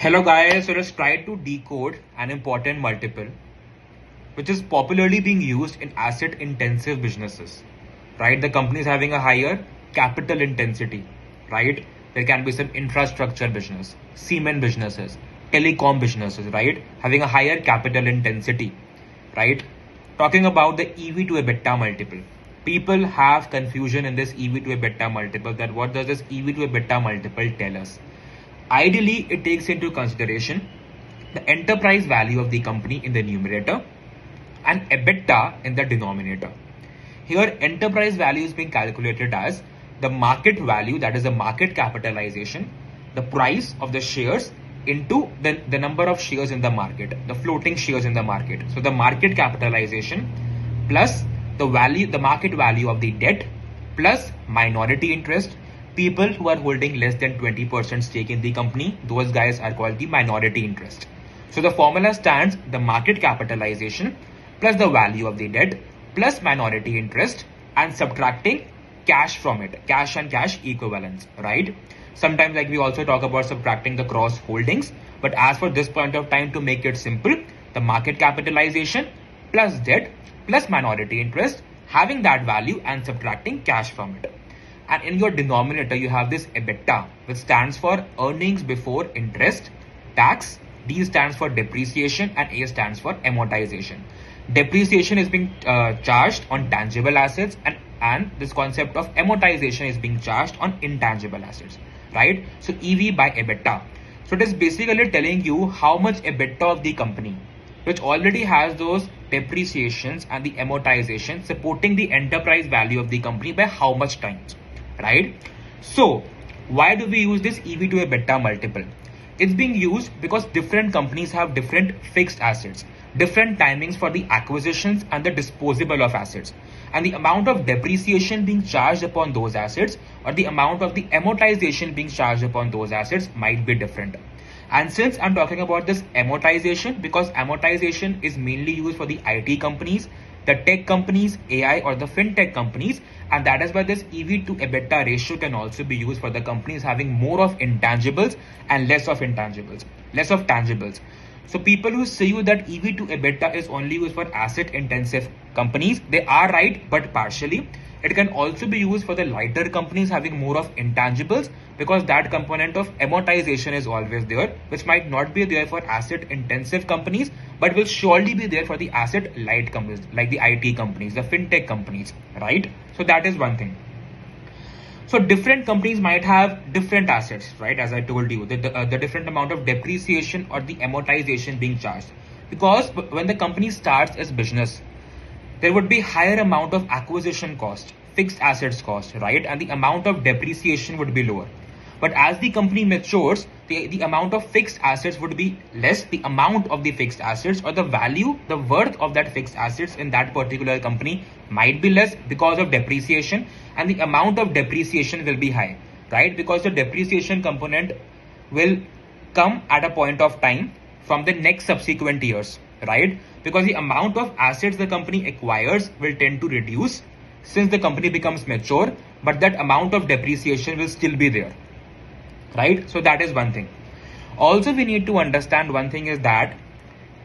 Hello guys, so let's try to decode an important multiple which is popularly being used in asset intensive businesses, right? The company is having a higher capital intensity, right? There can be some infrastructure business, cement businesses, telecom businesses, right? Having a higher capital intensity, right? Talking about the EV to EBITDA multiple. People have confusion in this EV to EBITDA multiple, that what does this EV to EBITDA multiple tell us? Ideally, it takes into consideration the enterprise value of the company in the numerator and EBITDA in the denominator. Here, enterprise value is being calculated as the market value, that is the market capitalization, the price of the shares into the number of shares in the market, the floating shares in the market. So the market capitalization plus the value, the market value of the debt plus minority interest. People who are holding less than 20% stake in the company, those guys are called the minority interest. So the formula stands the market capitalization plus the value of the debt plus minority interest and subtracting cash from it, cash and cash equivalents, right? Sometimes like we also talk about subtracting the cross holdings, but as for this point of time, to make it simple, the market capitalization plus debt plus minority interest, having that value and subtracting cash from it. And in your denominator, you have this EBITDA, which stands for earnings before interest, tax. D stands for depreciation and A stands for amortization. Depreciation is being charged on tangible assets, and this concept of amortization is being charged on intangible assets, right? So EV by EBITDA. So it is basically telling you how much EBITDA of the company, which already has those depreciations and the amortization, supporting the enterprise value of the company by how much times, right? So why do we use this EV to EBITDA multiple? It's being used because different companies have different fixed assets, different timings for the acquisitions and the disposable of assets, and the amount of depreciation being charged upon those assets or the amount of the amortization being charged upon those assets might be different. And since I'm talking about this amortization, because amortization is mainly used for the IT companies, the tech companies, AI or the fintech companies, and that is why this EV to EBITDA ratio can also be used for the companies having more of intangibles and less of intangibles, less of tangibles. So people who say you that EV to EBITDA is only used for asset intensive companies, they are right, but partially. It can also be used for the lighter companies having more of intangibles, because that component of amortization is always there, which might not be there for asset intensive companies, but will surely be there for the asset light companies like the IT companies, the fintech companies, right? So that is one thing. So different companies might have different assets, right? As I told you, the different amount of depreciation or the amortization being charged, because when the company starts its business, there would be higher amount of acquisition cost, fixed assets cost, right? And the amount of depreciation would be lower. But as the company matures, the amount of fixed assets would be less. The amount of the fixed assets or the value, the worth of that fixed assets in that particular company might be less because of depreciation, and the amount of depreciation will be high, right? Because the depreciation component will come at a point of time from the next subsequent years, right? Because the amount of assets the company acquires will tend to reduce since the company becomes mature, but that amount of depreciation will still be there, right? So that is one thing. Also, we need to understand one thing is that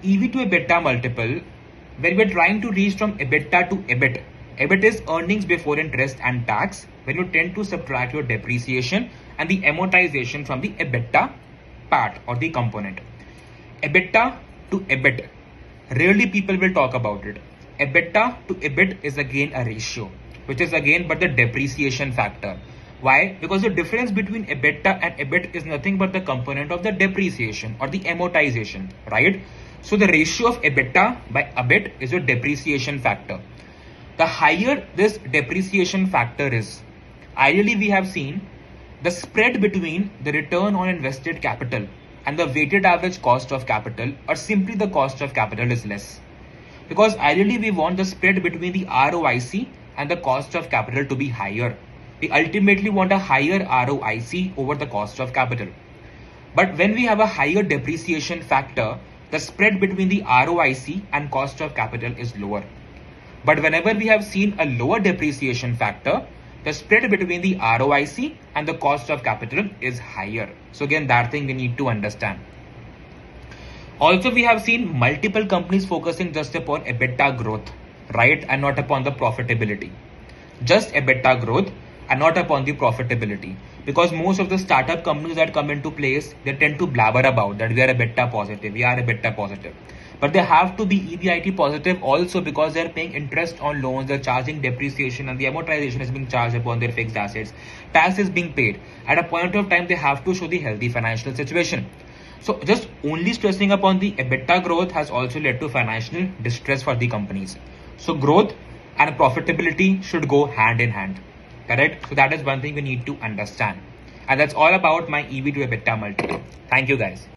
EV to EBITDA multiple, when we're trying to reach from EBITDA to EBIT, EBIT is earnings before interest and tax, when you tend to subtract your depreciation and the amortization from the EBITDA part or the component. EBITDA to EBIT, rarely people will talk about it. EBITDA to EBIT is again a ratio, which is again but the depreciation factor. Why? Because the difference between EBITDA and EBIT is nothing but the component of the depreciation or the amortization, right? So the ratio of EBITDA by EBIT is your depreciation factor. The higher this depreciation factor is, ideally we have seen the spread between the return on invested capital and the weighted average cost of capital, or simply the cost of capital, is less. Because ideally we want the spread between the ROIC and the cost of capital to be higher. We ultimately want a higher ROIC over the cost of capital. But when we have a higher depreciation factor, the spread between the ROIC and cost of capital is lower. But whenever we have seen a lower depreciation factor, the spread between the ROIC and the cost of capital is higher. So again, that thing we need to understand. Also, we have seen multiple companies focusing just upon EBITDA growth, right? And not upon the profitability. Just EBITDA growth and not upon the profitability. Because most of the startup companies that come into place, they tend to blabber about that we are EBITDA positive, we are EBITDA positive. But they have to be EBIT positive also because they're paying interest on loans, they're charging depreciation and the amortization is being charged upon their fixed assets. Tax is being paid. At a point of time, they have to show the healthy financial situation. So just only stressing upon the EBITDA growth has also led to financial distress for the companies. So growth and profitability should go hand in hand. Correct? So that is one thing we need to understand. And that's all about my EV to EBITDA multiple. Thank you guys.